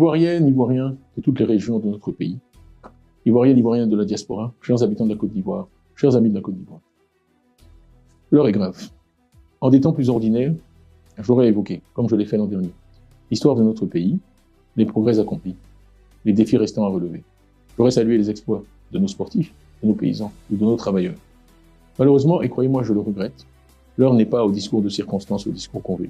Ivoiriennes, Ivoiriens de toutes les régions de notre pays, Ivoiriennes, Ivoiriens de la diaspora, chers habitants de la Côte d'Ivoire, chers amis de la Côte d'Ivoire. L'heure est grave. En des temps plus ordinaires, j'aurais évoqué, comme je l'ai fait l'an dernier, l'histoire de notre pays, les progrès accomplis, les défis restants à relever. J'aurais salué les exploits de nos sportifs, de nos paysans ou de nos travailleurs. Malheureusement, et croyez-moi, je le regrette, l'heure n'est pas au discours de circonstance, au discours convenu.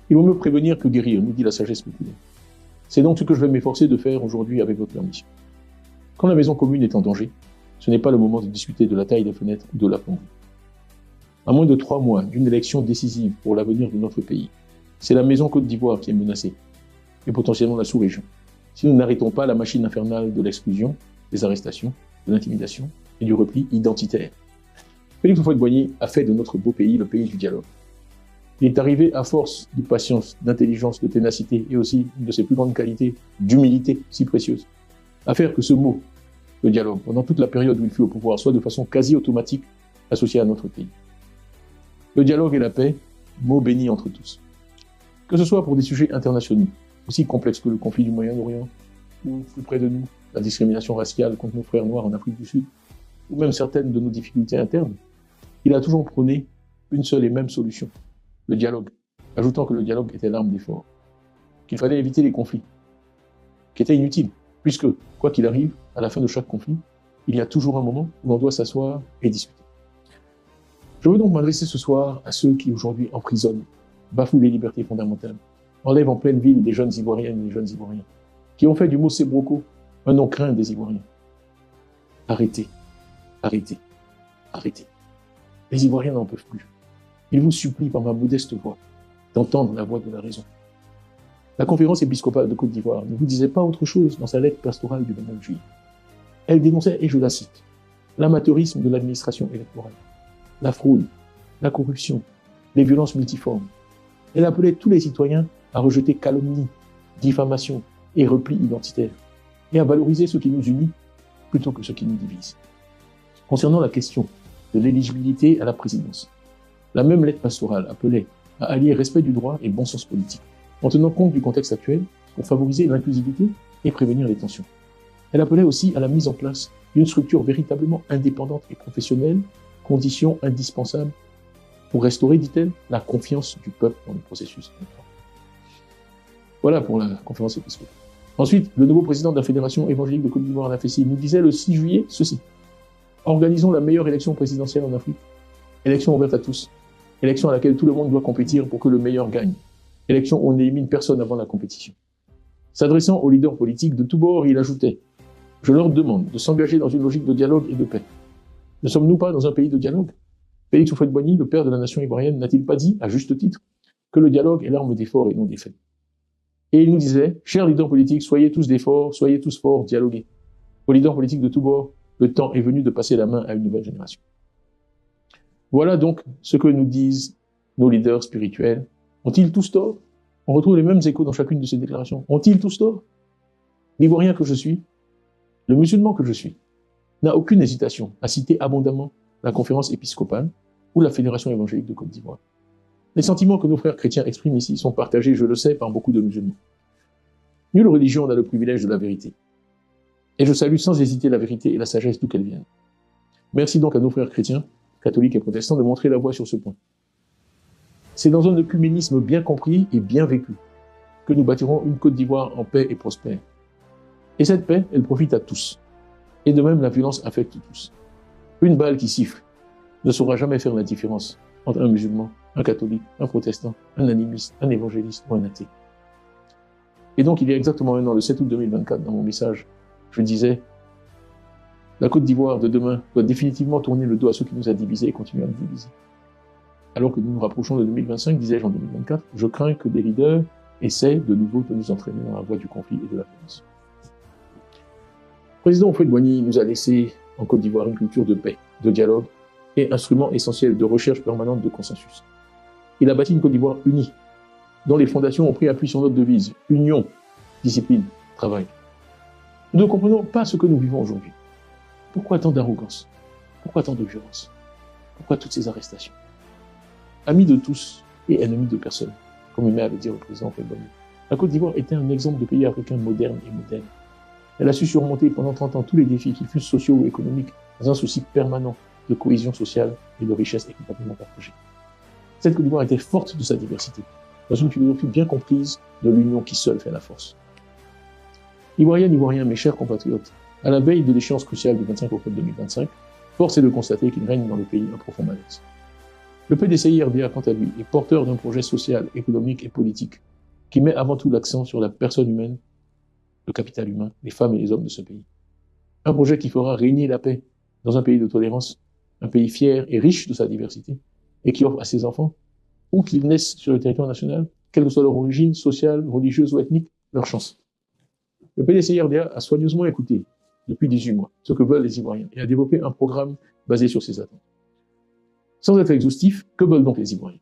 Il vaut mieux prévenir que guérir, nous dit la sagesse populaire. C'est donc ce que je vais m'efforcer de faire aujourd'hui avec votre permission. Quand la maison commune est en danger, ce n'est pas le moment de discuter de la taille des fenêtres ou de la plomberie. À moins de 3 mois d'une élection décisive pour l'avenir de notre pays, c'est la maison Côte d'Ivoire qui est menacée, et potentiellement la sous-région, si nous n'arrêtons pas la machine infernale de l'exclusion, des arrestations, de l'intimidation et du repli identitaire. Félix Houphouët-Boigny a fait de notre beau pays le pays du dialogue. Il est arrivé à force de patience, d'intelligence, de ténacité et aussi une de ses plus grandes qualités, d'humilité si précieuse, à faire que ce mot, le dialogue, pendant toute la période où il fut au pouvoir, soit de façon quasi automatique associé à notre pays. Le dialogue et la paix, mots bénis entre tous. Que ce soit pour des sujets internationaux, aussi complexes que le conflit du Moyen-Orient, ou plus près de nous, la discrimination raciale contre nos frères noirs en Afrique du Sud, ou même certaines de nos difficultés internes, il a toujours prôné une seule et même solution, le dialogue, ajoutant que le dialogue était l'arme des forts, qu'il fallait éviter les conflits, qui étaient inutiles, puisque, quoi qu'il arrive, à la fin de chaque conflit, il y a toujours un moment où l'on doit s'asseoir et discuter. Je veux donc m'adresser ce soir à ceux qui aujourd'hui emprisonnent, bafouent les libertés fondamentales, enlèvent en pleine ville des jeunes Ivoiriennes et des jeunes Ivoiriens, qui ont fait du mot Sébroco un nom craint des Ivoiriens. Arrêtez, arrêtez, arrêtez. Les Ivoiriens n'en peuvent plus. Ils vous supplient par ma modeste voix d'entendre la voix de la raison. La conférence épiscopale de Côte d'Ivoire ne vous disait pas autre chose dans sa lettre pastorale du 29 juillet. Elle dénonçait, et je la cite, l'amateurisme de l'administration électorale, la fraude, la corruption, les violences multiformes. Elle appelait tous les citoyens à rejeter calomnie, diffamation et repli identitaire, et à valoriser ce qui nous unit plutôt que ce qui nous divise. Concernant la question de l'éligibilité à la présidence, la même lettre pastorale appelait à allier respect du droit et bon sens politique, en tenant compte du contexte actuel pour favoriser l'inclusivité et prévenir les tensions. Elle appelait aussi à la mise en place d'une structure véritablement indépendante et professionnelle, condition indispensable pour restaurer, dit-elle, la confiance du peuple dans le processus électoral. Voilà pour la conférence épiscopale. Ensuite, le nouveau président de la Fédération évangélique de Côte d'Ivoire, la FECI, nous disait le 6 juillet ceci. Organisons la meilleure élection présidentielle en Afrique. Élection ouverte à tous. Élection à laquelle tout le monde doit compétir pour que le meilleur gagne. Élection où on n'élimine personne avant la compétition. S'adressant aux leaders politiques de tous bords, il ajoutait « Je leur demande de s'engager dans une logique de dialogue et de paix. Ne sommes-nous pas dans un pays de dialogue ? Félix Houphouët-Boigny, le père de la nation ivoirienne, n'a-t-il pas dit, à juste titre, que le dialogue est l'arme des forts et non des faibles ? Et il nous disait « Chers leaders politiques, soyez tous des forts, soyez tous forts, dialoguez. Aux leaders politiques de tous bords, le temps est venu de passer la main à une nouvelle génération. » Voilà donc ce que nous disent nos leaders spirituels. Ont-ils tous tort ? On retrouve les mêmes échos dans chacune de ces déclarations. Ont-ils tous tort ? L'Ivoirien que je suis, le musulman que je suis, n'a aucune hésitation à citer abondamment la conférence épiscopale ou la Fédération évangélique de Côte d'Ivoire. Les sentiments que nos frères chrétiens expriment ici sont partagés, je le sais, par beaucoup de musulmans. Nulle religion n'a le privilège de la vérité. Et je salue sans hésiter la vérité et la sagesse d'où qu'elles viennent. Merci donc à nos frères chrétiens, catholiques et protestants, de montrer la voie sur ce point. C'est dans un œcuménisme bien compris et bien vécu que nous bâtirons une Côte d'Ivoire en paix et prospère. Et cette paix, elle profite à tous. Et de même, la violence affecte tous. Une balle qui siffle ne saura jamais faire la différence entre un musulman, un catholique, un protestant, un animiste, un évangéliste ou un athée. Et donc, il y a exactement un an, le 7 août 2024, dans mon message, je disais « La Côte d'Ivoire de demain doit définitivement tourner le dos à ceux qui nous a divisés et continuer à nous diviser. » Alors que nous nous rapprochons de 2025, disais-je en 2024, je crains que des leaders essaient de nouveau de nous entraîner dans la voie du conflit et de la violence. Le président Houphouët-Boigny nous a laissé en Côte d'Ivoire une culture de paix, de dialogue et instrument essentiel de recherche permanente de consensus. Il a bâti une Côte d'Ivoire unie, dont les fondations ont pris appui sur notre devise « Union, discipline, travail ». Nous ne comprenons pas ce que nous vivons aujourd'hui. Pourquoi tant d'arrogance ? Pourquoi tant de violence ? Pourquoi toutes ces arrestations ? Amis de tous et ennemis de personne, comme il m'avait dit le président Houphouët-Boigny. La Côte d'Ivoire était un exemple de pays africain moderne et modèle. Elle a su surmonter pendant 30 ans tous les défis, qu'ils fussent sociaux ou économiques, dans un souci permanent de cohésion sociale et de richesse équitablement partagée. Cette Côte d'Ivoire était forte de sa diversité, dans une philosophie bien comprise de l'union qui seule fait la force. Ivoiriennes, Ivoiriens, mes chers compatriotes, à la veille de l'échéance cruciale du 25 octobre 2025, force est de constater qu'il règne dans le pays un profond malaise. Le PDCI-RDA, quant à lui, est porteur d'un projet social, économique et politique qui met avant tout l'accent sur la personne humaine, le capital humain, les femmes et les hommes de ce pays. Un projet qui fera régner la paix dans un pays de tolérance, un pays fier et riche de sa diversité, et qui offre à ses enfants, où qu'ils naissent sur le territoire national, quelle que soit leur origine sociale, religieuse ou ethnique, leur chance. Le PDCI-RDA a soigneusement écouté, depuis 18 mois, ce que veulent les Ivoiriens et a développé un programme basé sur ces attentes. Sans être exhaustif, que veulent donc les Ivoiriens?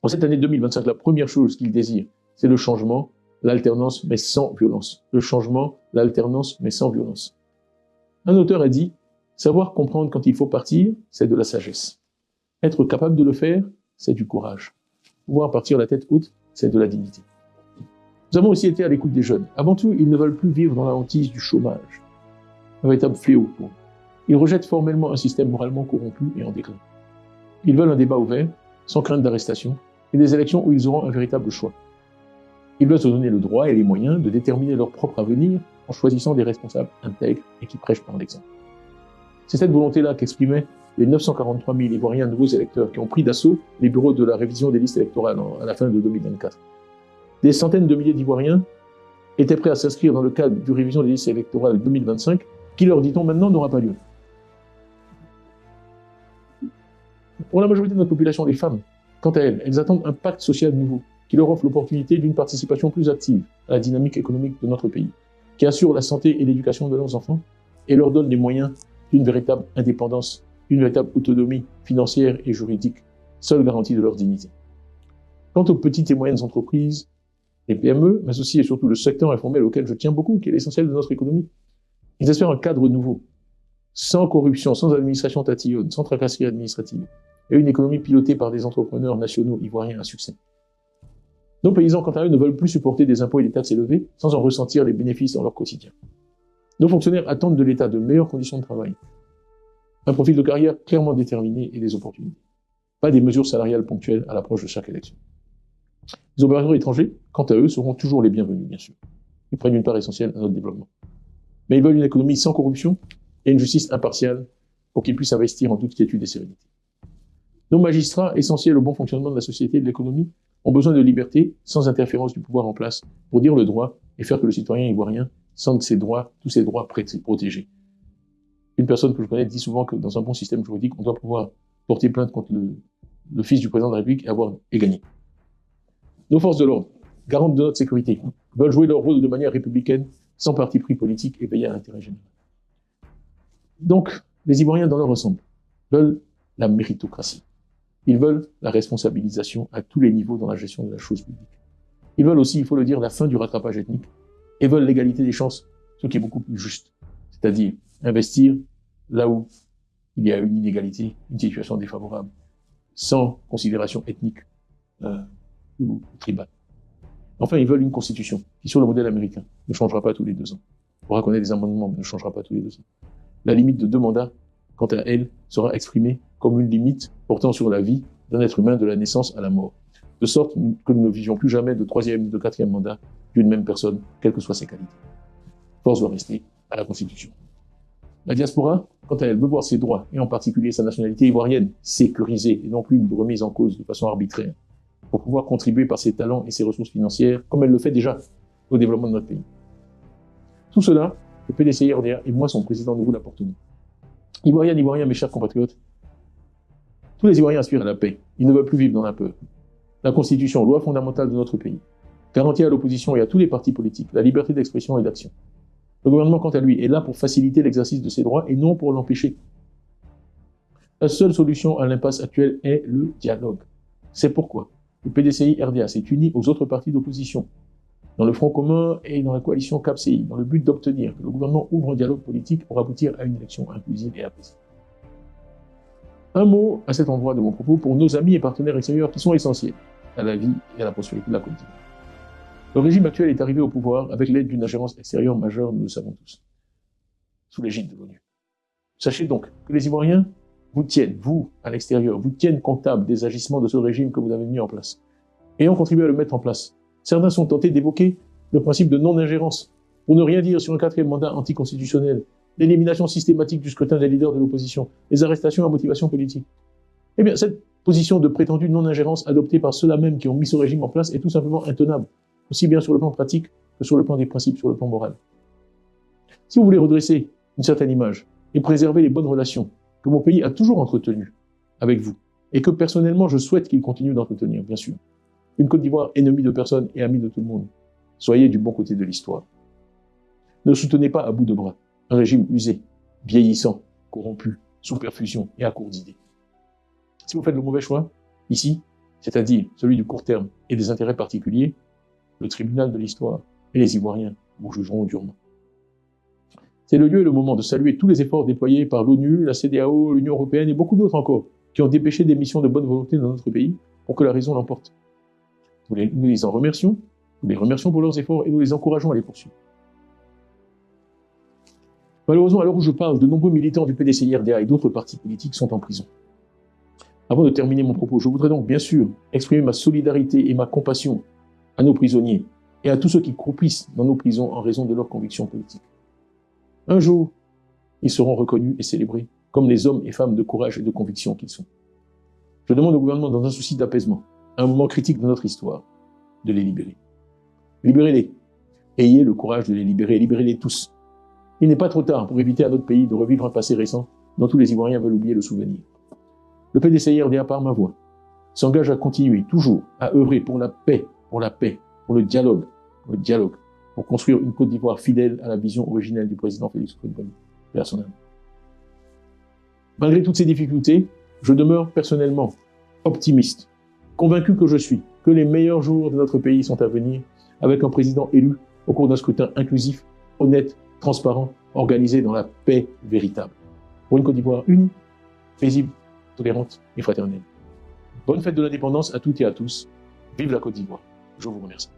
En cette année 2025, la première chose qu'ils désirent, c'est le changement, l'alternance, mais sans violence. Le changement, l'alternance, mais sans violence. Un auteur a dit, savoir comprendre quand il faut partir, c'est de la sagesse. Être capable de le faire, c'est du courage. Pouvoir partir la tête haute, c'est de la dignité. Nous avons aussi été à l'écoute des jeunes. Avant tout, ils ne veulent plus vivre dans la hantise du chômage. Un véritable fléau pour eux. Ils rejettent formellement un système moralement corrompu et en déclin. Ils veulent un débat ouvert, sans crainte d'arrestation, et des élections où ils auront un véritable choix. Ils veulent se donner le droit et les moyens de déterminer leur propre avenir en choisissant des responsables intègres et qui prêchent par l'exemple. C'est cette volonté-là qu'exprimaient les 943 000 Ivoiriens nouveaux électeurs qui ont pris d'assaut les bureaux de la révision des listes électorales à la fin de 2024. Des centaines de milliers d'Ivoiriens étaient prêts à s'inscrire dans le cadre de révision des listes électorales 2025, qui, leur dit-on maintenant, n'aura pas lieu. Pour la majorité de notre population, les femmes, quant à elles, elles attendent un pacte social nouveau, qui leur offre l'opportunité d'une participation plus active à la dynamique économique de notre pays, qui assure la santé et l'éducation de leurs enfants, et leur donne les moyens d'une véritable indépendance, d'une véritable autonomie financière et juridique, seule garantie de leur dignité. Quant aux petites et moyennes entreprises, les PME, mais aussi et surtout le secteur informel auquel je tiens beaucoup, qui est l'essentiel de notre économie, ils espèrent un cadre nouveau, sans corruption, sans administration tatillonne, sans tracasserie administrative, et une économie pilotée par des entrepreneurs nationaux ivoiriens à succès. Nos paysans, quant à eux, ne veulent plus supporter des impôts et des taxes élevés sans en ressentir les bénéfices dans leur quotidien. Nos fonctionnaires attendent de l'État de meilleures conditions de travail, un profil de carrière clairement déterminé et des opportunités. Pas des mesures salariales ponctuelles à l'approche de chaque élection. Les opérateurs étrangers, quant à eux, seront toujours les bienvenus, bien sûr. Ils prennent une part essentielle à notre développement. Mais ils veulent une économie sans corruption et une justice impartiale pour qu'ils puissent investir en toute quiétude et sérénité. Nos magistrats, essentiels au bon fonctionnement de la société et de l'économie, ont besoin de liberté sans interférence du pouvoir en place pour dire le droit et faire que le citoyen ivoirien sente ses droits, tous ses droits protégés. Une personne que je connais dit souvent que dans un bon système juridique, on doit pouvoir porter plainte contre le fils du président de la République et gagner. Nos forces de l'ordre, garantes de notre sécurité, veulent jouer leur rôle de manière républicaine, sans parti pris politique et veiller à l'intérêt général. Donc, les Ivoiriens dans leur ensemble veulent la méritocratie. Ils veulent la responsabilisation à tous les niveaux dans la gestion de la chose publique. Ils veulent aussi, il faut le dire, la fin du rattrapage ethnique et veulent l'égalité des chances, ce qui est beaucoup plus juste. C'est-à-dire investir là où il y a une inégalité, une situation défavorable, sans considération ethnique ou tribale. Enfin, ils veulent une constitution qui, sur le modèle américain, ne changera pas tous les 2 ans. On pourra connaître des amendements, mais ne changera pas tous les 2 ans. La limite de 2 mandats, quant à elle, sera exprimée comme une limite portant sur la vie d'un être humain de la naissance à la mort. De sorte que nous ne visions plus jamais de 3e, de 4e mandat d'une même personne, quelles que soient ses qualités. Force doit rester à la Constitution. La diaspora, quant à elle, veut voir ses droits, et en particulier sa nationalité ivoirienne, sécurisée et non plus remise en cause de façon arbitraire, pour pouvoir contribuer par ses talents et ses ressources financières, comme elle le fait déjà, au développement de notre pays. Tout cela, le PDCI-RDA et moi, son président, nous vous l'apportons. Ivoiriens, Ivoiriens, mes chers compatriotes, tous les Ivoiriens aspirent à la paix. Ils ne veulent plus vivre dans la peur. La Constitution, loi fondamentale de notre pays, garantit à l'opposition et à tous les partis politiques la liberté d'expression et d'action. Le gouvernement, quant à lui, est là pour faciliter l'exercice de ses droits et non pour l'empêcher. La seule solution à l'impasse actuelle est le dialogue. C'est pourquoi le PDCI-RDA s'est uni aux autres partis d'opposition, dans le Front commun et dans la coalition CAP-CI, dans le but d'obtenir que le gouvernement ouvre un dialogue politique pour aboutir à une élection inclusive et apaisée. Un mot à cet endroit de mon propos pour nos amis et partenaires extérieurs qui sont essentiels à la vie et à la prospérité de la Côte d'Ivoire. Le régime actuel est arrivé au pouvoir avec l'aide d'une ingérence extérieure majeure, nous le savons tous, sous l'égide de l'ONU. Sachez donc que les Ivoiriens vous tiennent, vous, à l'extérieur, vous tiennent comptable des agissements de ce régime que vous avez mis en place. Ayant contribué à le mettre en place, certains sont tentés d'évoquer le principe de non-ingérence, pour ne rien dire sur un 4e mandat anticonstitutionnel, l'élimination systématique du scrutin des leaders de l'opposition, les arrestations à motivation politique. Eh bien, cette position de prétendue non-ingérence adoptée par ceux-là même qui ont mis ce régime en place est tout simplement intenable, aussi bien sur le plan pratique que sur le plan des principes, sur le plan moral. Si vous voulez redresser une certaine image et préserver les bonnes relations que mon pays a toujours entretenues avec vous, et que personnellement je souhaite qu'il continue d'entretenir, bien sûr, une Côte d'Ivoire ennemie de personne et amie de tout le monde, soyez du bon côté de l'histoire. Ne soutenez pas à bout de bras un régime usé, vieillissant, corrompu, sous perfusion et à court d'idées. Si vous faites le mauvais choix, ici, c'est-à-dire celui du court terme et des intérêts particuliers, le tribunal de l'histoire et les Ivoiriens vous jugeront durement. C'est le lieu et le moment de saluer tous les efforts déployés par l'ONU, la CEDEAO, l'Union européenne et beaucoup d'autres encore, qui ont dépêché des missions de bonne volonté dans notre pays pour que la raison l'emporte. Nous les en remercions, nous les remercions pour leurs efforts et nous les encourageons à les poursuivre. Malheureusement, à l'heure où je parle, de nombreux militants du PDCI-RDA et d'autres partis politiques sont en prison. Avant de terminer mon propos, je voudrais donc bien sûr exprimer ma solidarité et ma compassion à nos prisonniers et à tous ceux qui croupissent dans nos prisons en raison de leurs convictions politiques. Un jour, ils seront reconnus et célébrés comme les hommes et femmes de courage et de conviction qu'ils sont. Je demande au gouvernement, dans un souci d'apaisement, à un moment critique de notre histoire, de les libérer. Libérez-les. Ayez le courage de les libérer. Libérez-les tous. Il n'est pas trop tard pour éviter à notre pays de revivre un passé récent dont tous les Ivoiriens veulent oublier le souvenir. Le PDCI-RDA, par ma voix, s'engage à continuer toujours à œuvrer pour la paix, pour le dialogue, pour construire une Côte d'Ivoire fidèle à la vision originelle du président Félix Houphouët-Boigny, paix à son âme. Malgré toutes ces difficultés, je demeure personnellement optimiste, convaincu que je suis que les meilleurs jours de notre pays sont à venir avec un président élu au cours d'un scrutin inclusif, honnête, transparent, organisé dans la paix véritable. Pour une Côte d'Ivoire unie, paisible, tolérante et fraternelle. Bonne fête de l'indépendance à toutes et à tous. Vive la Côte d'Ivoire. Je vous remercie.